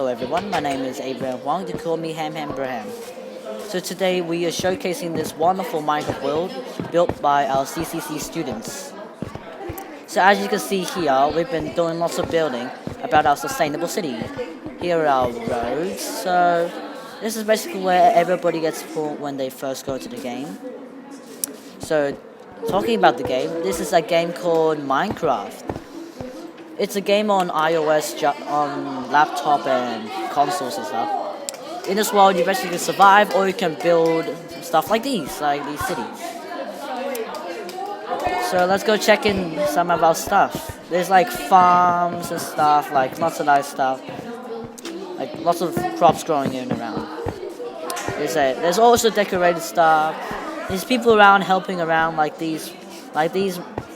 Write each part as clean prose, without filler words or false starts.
Hello everyone, my name is Abraham Wong. You call me Ham Ham Braham. So today we are showcasing this wonderful Minecraft world built by our CCC students. So as you can see here, we've been doing lots of building about our sustainable city. Here are our roads. So this is basically where everybody gets put when they first go to the game. So talking about the game, this is a game called Minecraft. It's a game on iOS, on laptop and consoles and stuff. In this world, you basically survive, or you can build stuff like these cities. So let's go check in some of our stuff. There's like farms and stuff, like lots of nice stuff, like lots of crops growing in and around. There's also decorated stuff. There's people around helping around, like these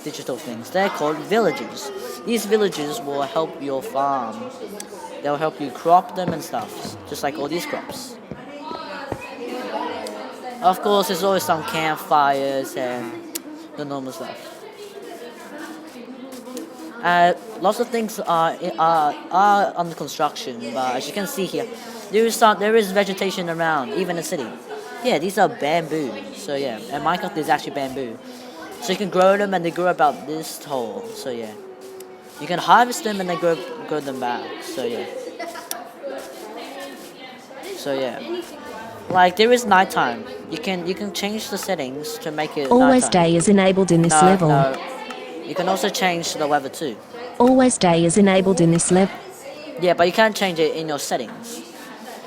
digital things. They're called villagers. These villagers will help your farm. They'll help you crop them and stuff, just like all these crops. Of course, there's always some campfires and the normal stuff. Lots of things are under construction, but as you can see here, there is vegetation around, even in the city. Yeah, these are bamboo. So yeah, and Minecraft is actually bamboo. So you can grow them and they grow about this tall. So yeah, you can harvest them and then grow them back. So yeah. Like there is nighttime. You can change the settings to make it Always nighttime. day is enabled in this level. No. You can also change the weather too. Always day is enabled in this level. Yeah, but you can't change it in your settings.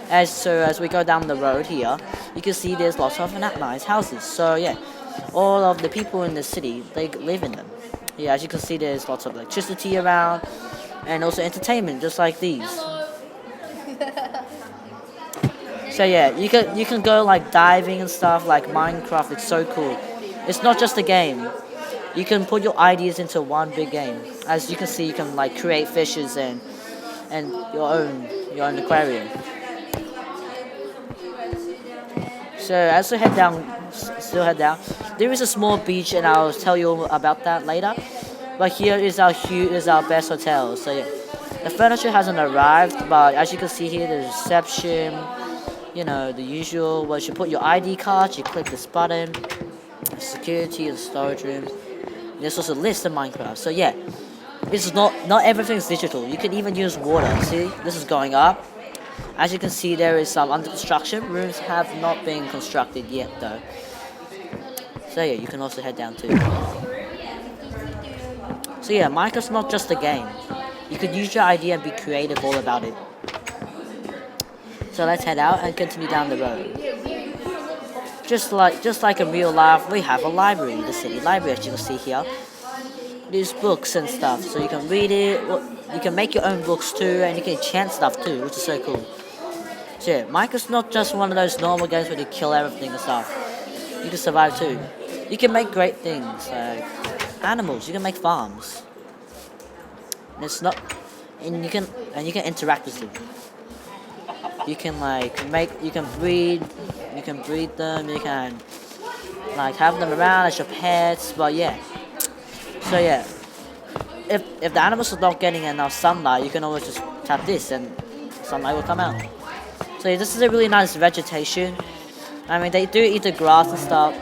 As we go down the road here, you can see there's lots of nice houses. So yeah, all of the people in the city, they live in them. Yeah, as you can see, there's lots of electricity around, and also entertainment, just like these. So yeah, you can go like diving and stuff like Minecraft. It's so cool. It's not just a game. You can put your ideas into one big game. As you can see, you can like create fishes and your own aquarium. So as we head down, there is a small beach, and I'll tell you about that later. But here is our best hotel. So yeah, the furniture hasn't arrived, but as you can see here, the reception, the usual. Once you put your ID card, you click this button, security and storage rooms. There's also a list in Minecraft. So yeah, it's not everything's digital. You can even use water. See, this is going up. As you can see, there is some under construction. Rooms have not been constructed yet, though. So yeah, you can also head down too. So yeah, Minecraft's not just a game. You could use your idea and be creative all about it. So let's head out and continue down the road. Just like in real life, we have a library, the city library, as you can see here. There's books and stuff, so you can read it. You can make your own books too, and you can enchant stuff too, which is so cool. So yeah, Minecraft's not just one of those normal games where you kill everything and stuff. You can survive too. You can make great things like animals. You can make farms. And you can interact with them. You can breed them. You can have them around as your pets. But yeah. So yeah, if the animals are not getting enough sunlight, you can always just tap this and sunlight will come out. So yeah, this is a really nice vegetation. I mean, they do eat the grass and stuff.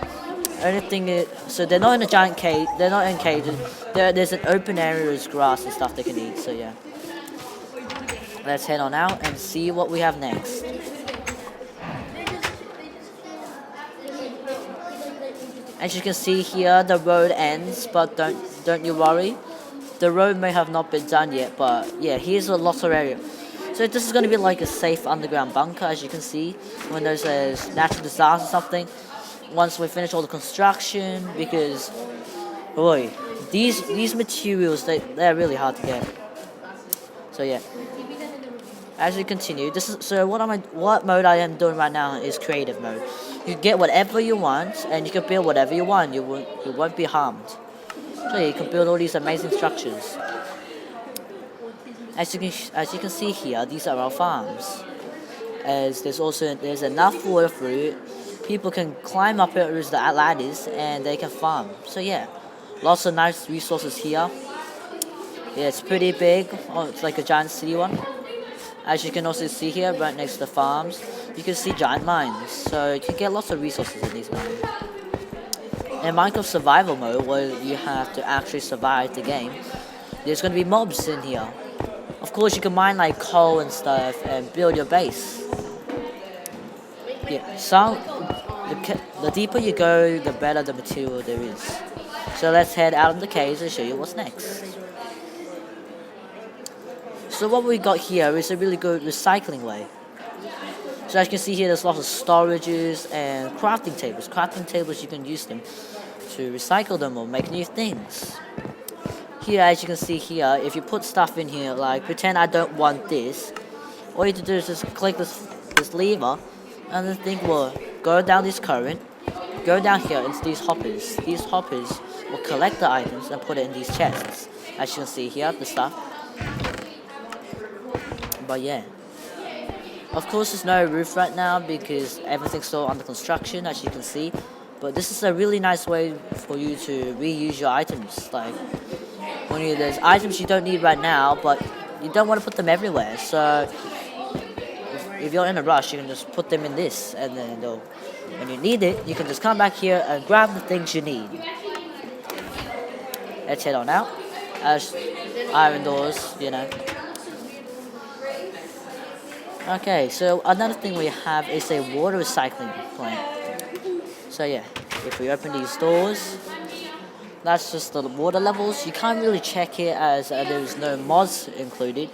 Only thing is, so they're not in a giant cage. They're not in cages. There's an open area with grass and stuff they can eat. So yeah, let's head on out and see what we have next. As you can see here, the road ends, but don't you worry. The road may have not been done yet, but yeah, here's a lot of area. So this is going to be like a safe underground bunker, as you can see, when there's a natural disaster or something. Once we finish all the construction, because boy, these materials they're really hard to get. So yeah. As we continue, what mode I am doing right now is creative mode. You get whatever you want, and you can build whatever you want. You won't be harmed. So yeah, you can build all these amazing structures. As you can see here, these are our farms. As there's enough water for it. People can climb up it with the ladders, and they can farm. So yeah, lots of nice resources here. Yeah, it's pretty big. Oh, it's like a giant city one. As you can also see here, right next to the farms, you can see giant mines. So you can get lots of resources in these mines. In Minecraft survival mode, where you have to actually survive the game, there's going to be mobs in here. Of course, you can mine like coal and stuff and build your base. Yeah, the deeper you go, the better the material there is. So let's head out in the caves and show you what's next. So what we got here is a really good recycling way. So as you can see here, there's lots of storages and crafting tables. Crafting tables, you can use them to recycle them or make new things. Here, as you can see here, if you put stuff in here, like pretend I don't want this, all you have to do is just click this lever, and the thing will go down this current, go down here into these hoppers. These hoppers will collect the items and put it in these chests. As you can see here, the stuff. But yeah. Of course, there's no roof right now because everything's still under construction, as you can see. But this is a really nice way for you to reuse your items. Like, there's items you don't need right now, but you don't want to put them everywhere. So, if you're in a rush, you can just put them in this, and then when you need it, you can just come back here and grab the things you need. Let's head on out. As iron doors, you know. Okay, so another thing we have is a water recycling plant. So yeah, if we open these doors, that's just the water levels. You can't really check it as there's no mods included.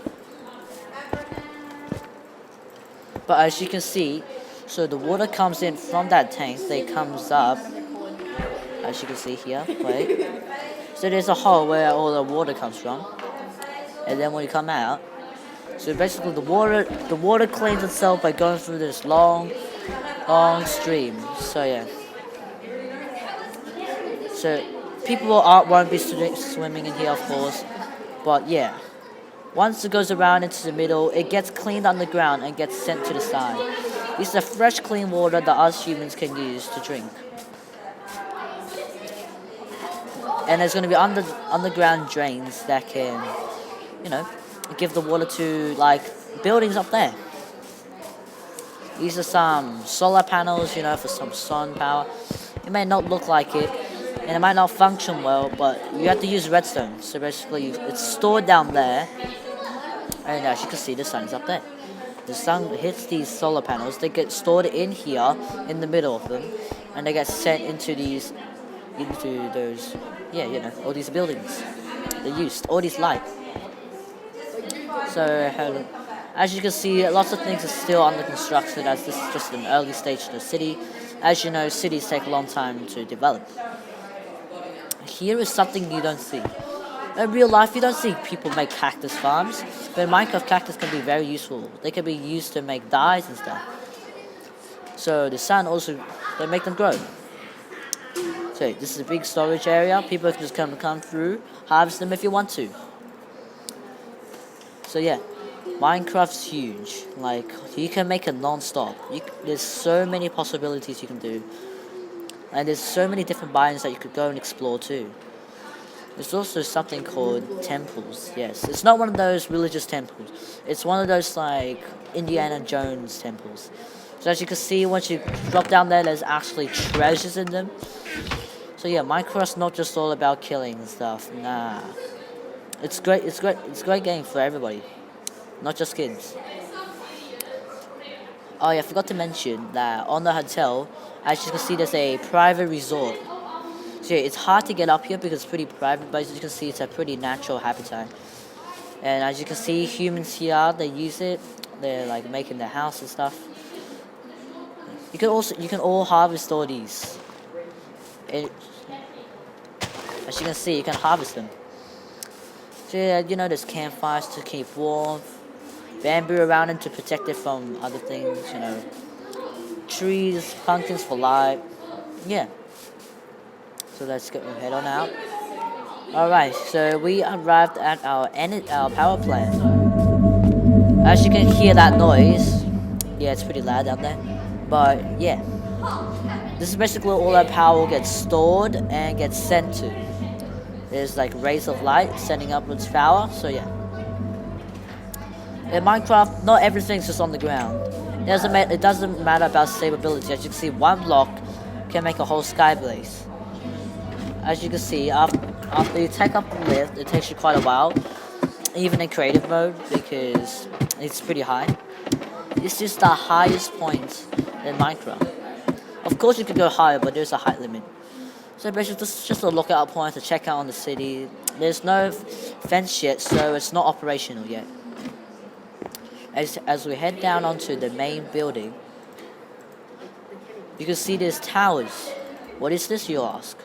But as you can see, so the water comes in from that tank, then it comes up, as you can see here, wait. So there's a hole where all the water comes from. And then when you come out, so basically the water cleans itself by going through this long stream. So yeah. So people won't be swimming in here, of course. But yeah. Once it goes around into the middle, it gets cleaned underground and gets sent to the side. This is the fresh, clean water that us humans can use to drink. And there's going to be underground drains that can, give the water to, like, buildings up there. These are some solar panels, for some sun power. It may not look like it, and it might not function well, but you have to use redstone. So basically, it's stored down there, and as you can see, the sun's up there. The sun hits these solar panels, they get stored in here, in the middle of them, and they get sent into those, all these buildings. They used all these light. So, as you can see, lots of things are still under construction, as this is just an early stage of the city. As you know, cities take a long time to develop. Here is something you don't see. In real life, you don't see people make cactus farms, but in Minecraft, cactus can be very useful. They can be used to make dyes and stuff. So the sun also, they make them grow. So this is a big storage area. People can just come through, harvest them if you want to. So yeah, Minecraft's huge. Like, you can make it non-stop. There's so many possibilities you can do. And there's so many different biomes that you could go and explore too. There's also something called temples. Yes, it's not one of those religious temples. It's one of those like Indiana Jones temples. So as you can see, once you drop down there, there's actually treasures in them. So yeah, Minecraft's not just all about killing and stuff. Nah, it's great. It's a great game for everybody, not just kids. Oh yeah, I forgot to mention that on the hotel, as you can see, there's a private resort. So yeah, it's hard to get up here because it's pretty private, but as you can see, it's a pretty natural habitat. And as you can see, humans here, they use it. They're like making their house and stuff. You can all harvest all these. As you can see, you can harvest them. So yeah, there's campfires to keep warm, bamboo around it to protect it from other things, trees, pumpkins for light. Yeah. So let's head on out. Alright, so we arrived at our power plant. As you can hear that noise, yeah, it's pretty loud out there. But yeah, this is basically where all our power gets stored and gets sent to. There's like rays of light sending upwards power, so yeah. In Minecraft, not everything's just on the ground. It doesn't matter about stability. As you can see, one block can make a whole sky blaze. As you can see, after you take up the lift, it takes you quite a while, even in creative mode, because it's pretty high. It's just the highest point in Minecraft. Of course, you could go higher, but there's a height limit. So basically, this is just a lookout point to check out on the city. There's no fence yet, so it's not operational yet. As we head down onto the main building, you can see there's towers. What is this, you ask?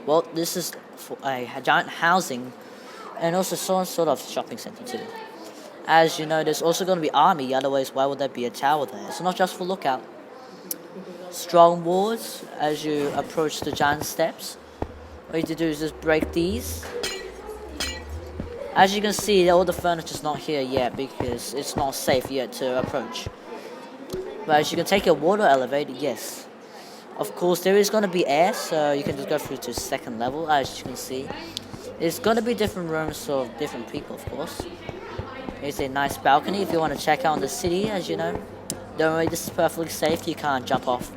Well, this is for a giant housing and also some sort of shopping center too. As you know, there's also going to be army, otherwise why would there be a tower there? It's not just for lookout. Strong walls as you approach the giant steps. What you need to do is just break these. As you can see, all the furniture's not here yet because it's not safe yet to approach. But as you can take a water elevator, yes. Of course, there is going to be air, so you can just go through to second level, as you can see. It's going to be different rooms for different people, of course. Here's a nice balcony if you want to check out the city, as you know. Don't worry, this is perfectly safe. You can't jump off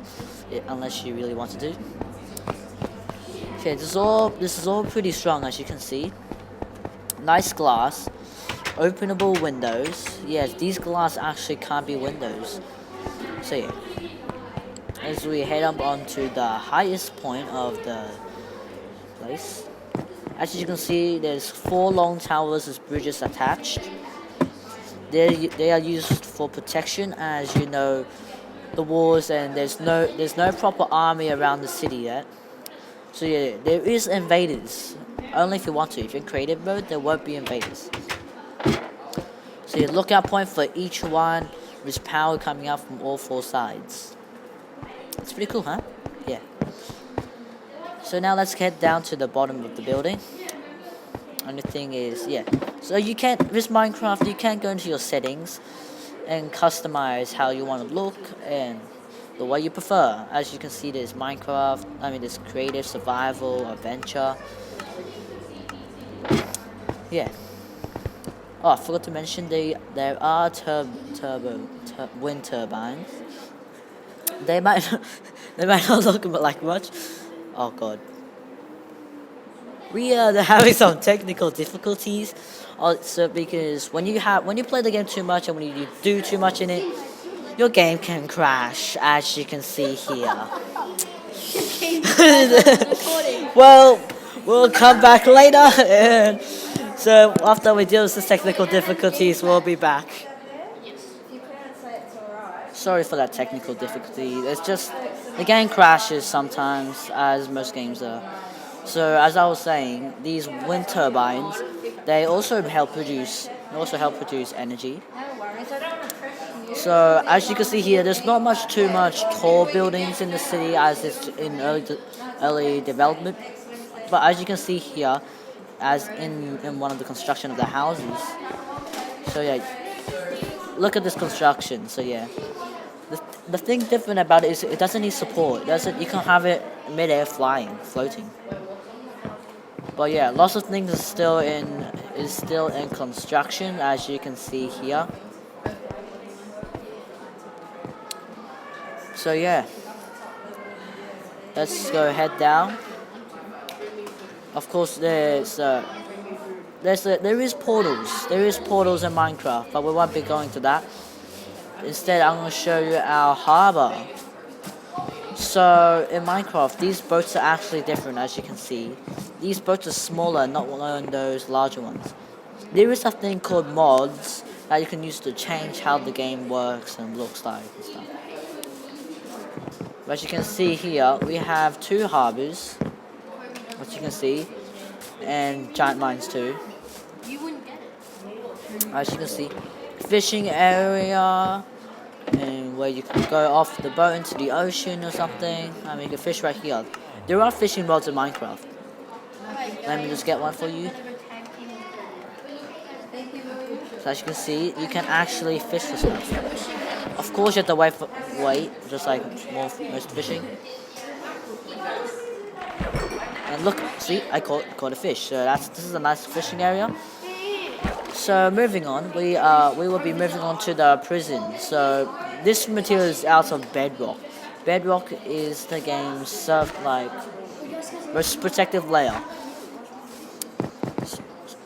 it unless you really want to do. Okay, this is all pretty strong, as you can see. Nice glass, openable windows. Yes, these glass actually can't be windows. So yeah, as we head up onto the highest point of the place, as you can see, there's 4 long towers with bridges attached. They are used for protection, as you know, the walls, and there's no proper army around the city yet. So yeah, there is invaders. Only if you want to. If you're in creative mode, there won't be invaders. So your lookout point for each one with power coming out from all 4 sides. It's pretty cool, huh? Yeah. So now let's head down to the bottom of the building. And the thing is, yeah. So you can't, with Minecraft, you can't go into your settings and customize how you want to look and the way you prefer. As you can see, there's Minecraft, there's creative, survival, adventure. Yeah. Oh, I forgot to mention there are wind turbines. They might not look like much. Oh god. We are having some technical difficulties. Also, because when you play the game too much and when you do too much in it, your game can crash, as you can see here. Well, we'll come back later. And so after we deal with the technical difficulties, we'll be back. Sorry for that technical difficulty. It's just the game crashes sometimes, as most games are. So as I was saying, these wind turbines, they also help produce energy. So as you can see here, there's not too much tall buildings in the city as it's in early development. But as you can see here, as in one of the construction of the houses. So yeah, look at this construction. So yeah, the thing different about it is it doesn't need support. You can have it mid-air floating. But yeah, lots of things is still in construction, as you can see here. So yeah, let's go head down. Of course, there is portals. There is portals in Minecraft, but we won't be going to that. Instead, I'm going to show you our harbor. So in Minecraft, these boats are actually different, as you can see. These boats are smaller, not one of those larger ones. There is a thing called mods that you can use to change how the game works and looks like and stuff. But as you can see here, we have 2 harbors, as you can see, and giant mines too. As you can see, fishing area, and where you can go off the boat into the ocean or something. You can fish right here. There are fishing rods in Minecraft. Let me just get one for you. So as you can see, you can actually fish for stuff. Of course, you have to wait, just like most fishing. And look, see, I caught a fish. So this is a nice fishing area. So moving on, we will be moving on to the prison. So this material is out of bedrock. Bedrock is the game's like most protective layer.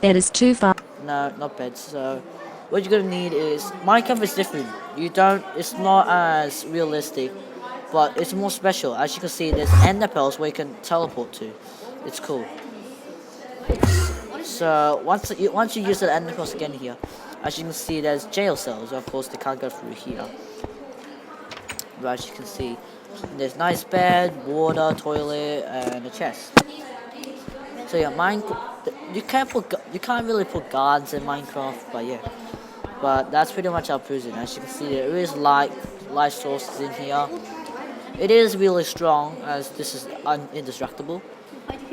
That is too far. No, not beds. So what you're gonna need is Minecraft is different. You don't. It's not as realistic, but it's more special. As you can see, there's ender pearls where you can teleport to. It's cool. So once you use the ender pearls again here, as you can see, there's jail cells. Of course, they can't go through here. But as you can see, there's nice bed, water, toilet, and a chest. So yeah, you can't really put guards in Minecraft, but yeah. But that's pretty much our prison. As you can see, there is life sources in here. It is really strong, as this is indestructible.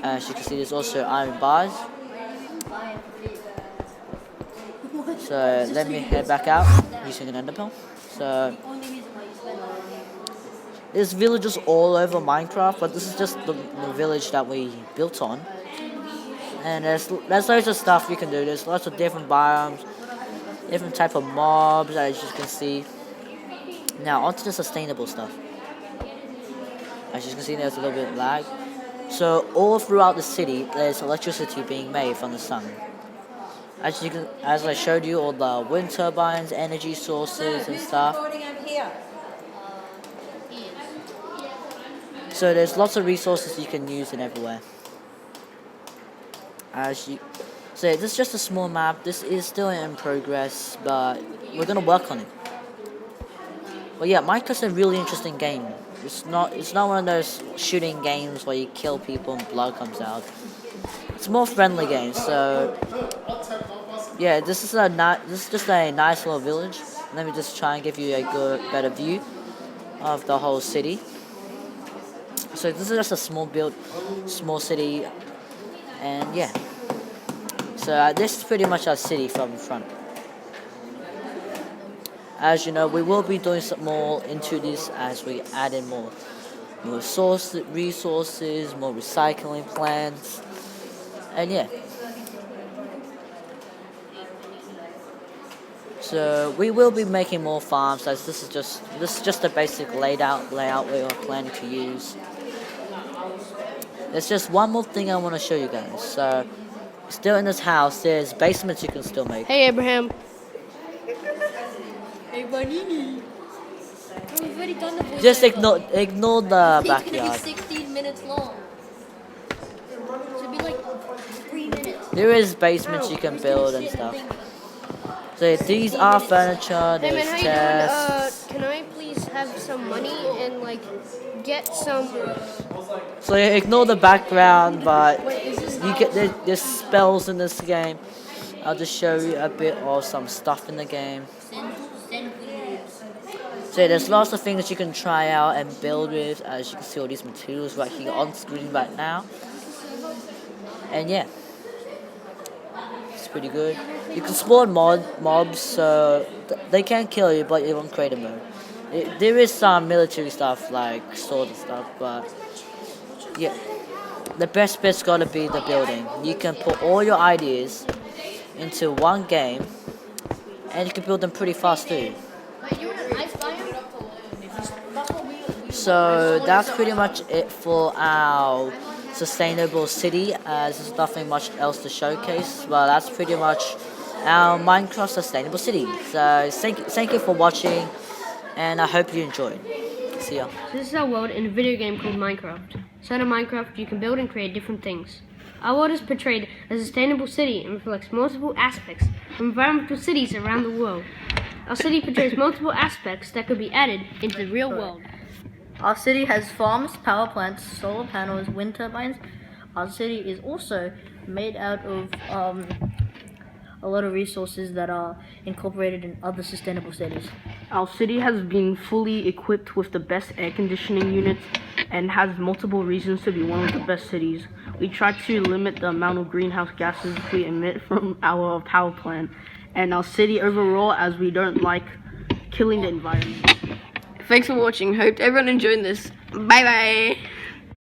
As you can see, there's also iron bars. So let me head back out using an ender pearl. So there's villages all over Minecraft, but this is just the village that we built on. And there's loads of stuff you can do. There's lots of different biomes, different type of mobs, as you can see. Now onto the sustainable stuff. As you can see, there's a little bit of lag. So all throughout the city, there's electricity being made from the sun. As I showed you, all the wind turbines, energy sources, and stuff. So there's lots of resources you can use in everywhere. So this is just a small map. This is still in progress, but we're gonna work on it. But yeah, Minecraft's a really interesting game. It's not one of those shooting games where you kill people and blood comes out. It's a more friendly game. So yeah, this is just a nice little village. Let me just try and give you a better view of the whole city. So this is just a small city, and yeah. So this is pretty much our city from the front. As you know, we will be doing some more into this as we add in more resources, more recycling plants, and yeah. So we will be making more farms, as this is just a basic layout we are planning to use. There's just one more thing I want to show you guys. So still in this house, there's basements you can still make. Hey Abraham. Hey Bonini. We've already done the voice. Just ignore the backyard. It's 16 minutes long. Should be like 3 minutes. There is basements you can build and stuff. So these are furniture, Hey man, there's how you chests. doing? Can I please have some money and like get some? So you ignore the background, but Wait, is this you get there's spells in this game. I'll just show you a bit of some stuff in the game. So there's lots of things you can try out and build with. As you can see, all these materials right here on screen right now. And yeah, it's pretty good. You can spawn mobs, so they can't kill you, but you won't create a mode. There is some military stuff like sword and stuff, but yeah, the best bit's gotta be the building. You can put all your ideas into one game, and you can build them pretty fast too. So that's pretty much it for our sustainable city, as there's nothing much else to showcase. Well, that's pretty much our Minecraft sustainable city. So thank you for watching, and I hope you enjoyed. See ya. This is our world in a video game called Minecraft. Inside of Minecraft, you can build and create different things. Our world is portrayed as a sustainable city and reflects multiple aspects of environmental cities around the world. Our city portrays multiple aspects that could be added into the real world. Our city has farms, power plants, solar panels, wind turbines. Our city is also made out of a lot of resources that are incorporated in other sustainable cities. Our city has been fully equipped with the best air conditioning units and has multiple reasons to be one of the best cities. We try to limit the amount of greenhouse gases we emit from our power plant and our city overall, as we don't like killing the environment. Thanks for watching. Hope everyone enjoyed this. Bye bye.